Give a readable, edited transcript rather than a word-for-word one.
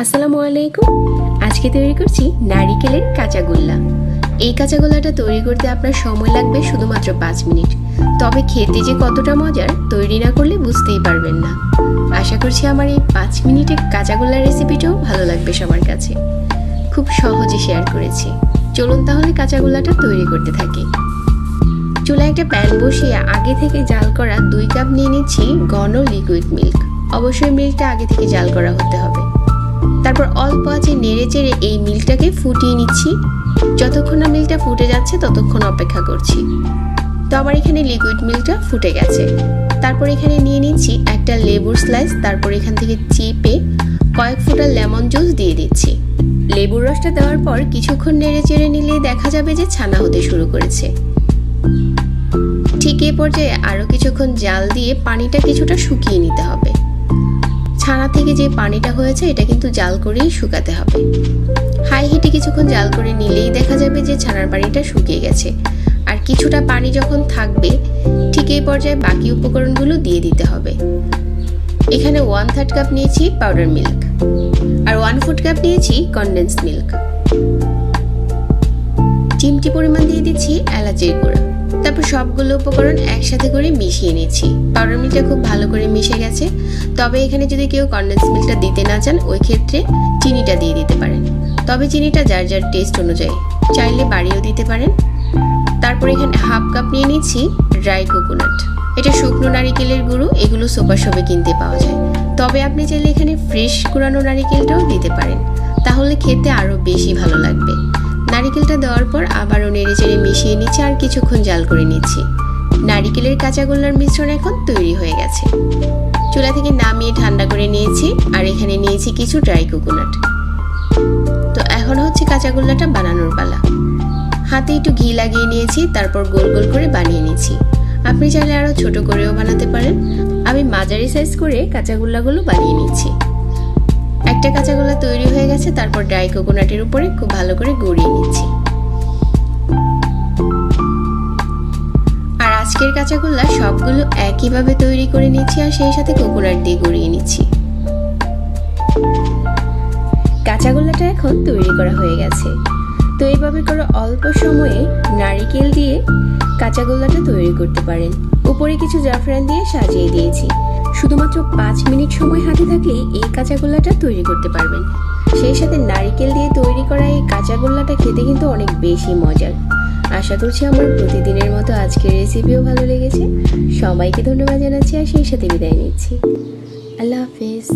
আসসালামু আলাইকুম। আজকে তৈরি করছি নারিকেলের কাঁচাগোল্লা। এই কাঁচাগোল্লাটা তৈরি করতে আপনার সময় লাগবে শুধুমাত্র 5 মিনিট। তবে খেতে যে কতটা মজার তৈরি না করলে বুঝতেই পারবেন না। আশা করছি আমার এই 5 মিনিটের কাঁচাগোল্লার রেসিপিটাও ভালো লাগবে সবার কাছে। খুব সহজে শেয়ার করেছি। চলুন তাহলে কাঁচাগোল্লাটা তৈরি করতে থাকি। চুলায় একটা প্যান বসিয়ে আগে থেকে জাল করা 2 কাপ নিয়ে নিচ্ছি ঘন লিকুইড মিল্ক। অবশ্যই মিল্কটা আগে থেকে জাল করা হতে হবে। তারপর অল্প আঁচে নেড়ে চেড়ে এই মিল্কটাকে ফুটিয়ে নিচ্ছি। যতক্ষণ না মিল্কটা ফুটে যাচ্ছে ততক্ষণ অপেক্ষা করছি। তো আমার এখানে লিকুইড মিল্কটা ফুটে গেছে। তারপর এখানে নিয়ে নিচ্ছি একটা লেবুর স্লাইস। তারপর এখান থেকে চিপে কয়েক ফোঁটা লেমন জুস দিয়ে দিচ্ছি। লেবুর রসটা দেওয়ার পর কিছুক্ষণ নেড়ে চেড়ে নিলেই দেখা যাবে যে ছানা হতে শুরু করেছে। ঠিক এই পর্যায়ে আরও কিছুক্ষণ জাল দিয়ে পানিটা কিছুটা শুকিয়ে নিতে হবে। ছানা থেকে যে পানিটা হয়েছে এটা কিন্তু জাল করেই শুকাতে হবে। হাই হিটে কিছুক্ষণ জাল করে নিলেই দেখা যাবে যে ছানার পানিটা শুকিয়ে গেছে। আর কিছুটা পানি যখন থাকবে ঠিক এই পর্যায়ে বাকি উপকরণগুলো দিয়ে দিতে হবে। এখানে 1/3 কাপ নিয়েছি পাউডার মিল্ক আর 1/4 কাপ নিয়েছি কনডেন্সড মিল্ক। চিমটি পরিমাণ দিয়ে দিচ্ছি এলাচের গুঁড়া। তারপর সবগুলো উপকরণ একসাথে করে মিশিয়ে নিচ্ছি। পাউডার মিল্কটা খুব ভালো করে মিশে গেছে। তবে এখানে যদি কেউ কনডেন্স মিল্কটা দিতে না চান ওই ক্ষেত্রে চিনিটা দিয়ে দিতে পারেন। তবে চিনিটা যার যার টেস্ট অনুযায়ী, চাইলে বাড়িয়েও দিতে পারেন। তারপর এখানে 1/2 কাপ নিয়ে নিচ্ছি ড্রাই কোকোনাট। এটা শুকনো নারিকেলের গুঁড়ো, এগুলো সুপার শপে কিনতে পাওয়া যায়। তবে আপনি চাইলে এখানে ফ্রেশ কুড়ানো নারিকেলটাও দিতে পারেন, তাহলে খেতে আরও বেশি ভালো লাগবে। নারিকেলটা দেওয়ার পর আবারও নেড়ে চেড়ে মিশিয়ে নিচ্ছি আর কিছুক্ষণ জাল করে নিচ্ছি। নারিকেলের কাঁচাগোল্লার মিশ্রণ এখন তৈরি হয়ে গেছে। চুলা থেকে নামিয়ে ঠান্ডা করে নিয়েছি আর এখানে নিয়েছি কিছু ড্রাই কোকোনাট। তো এখন হচ্ছে কাঁচাগোল্লাটা বানানোর পালা। হাতে একটু ঘি লাগিয়ে নিয়েছি, তারপর গোল গোল করে বানিয়ে নিচ্ছি। আপনি চাইলে আরও ছোট করেও বানাতে পারেন। আমি মাঝারি সাইজ করে কাঁচাগোল্লাগুলো বানিয়ে নিচ্ছি। একটা কাঁচাগোল্লা তৈরি হয়ে গেছে। তারপর ড্রাই কোকোনাটের উপরে খুব ভালো করে গড়িয়ে নিচ্ছি। আর আজকের কাঁচাগোল্লা সবগুলো একইভাবে তৈরি করে নিচ্ছি আর সেই সাথে কোকোনাট দিয়ে গড়িয়ে নিচ্ছি। কাঁচাগোল্লাটা এখন তৈরি করা হয়ে গেছে। তো এইভাবে করে অল্প সময়ে নারিকেল দিয়ে কাঁচাগোল্লাটা তৈরি করতে পারেন। উপরে কিছু জাফরান দিয়ে সাজিয়ে দিয়েছি। শুধুমাত্র 5 মিনিট সময় হাতে থাকলেই এই কাঁচাগোল্লাটা তৈরি করতে পারবেন। সেই সাথে নারিকেল দিয়ে তৈরি করা এই কাঁচাগোল্লাটা খেতে কিন্তু অনেক বেশি মজার। আশা করছি আমার প্রতিদিনের মতো আজকের রেসিপিও ভালো লেগেছে। সবাইকে ধন্যবাদ জানাচ্ছি আর সেই সাথে বিদায় নিচ্ছি। আল্লাহ হাফেজ।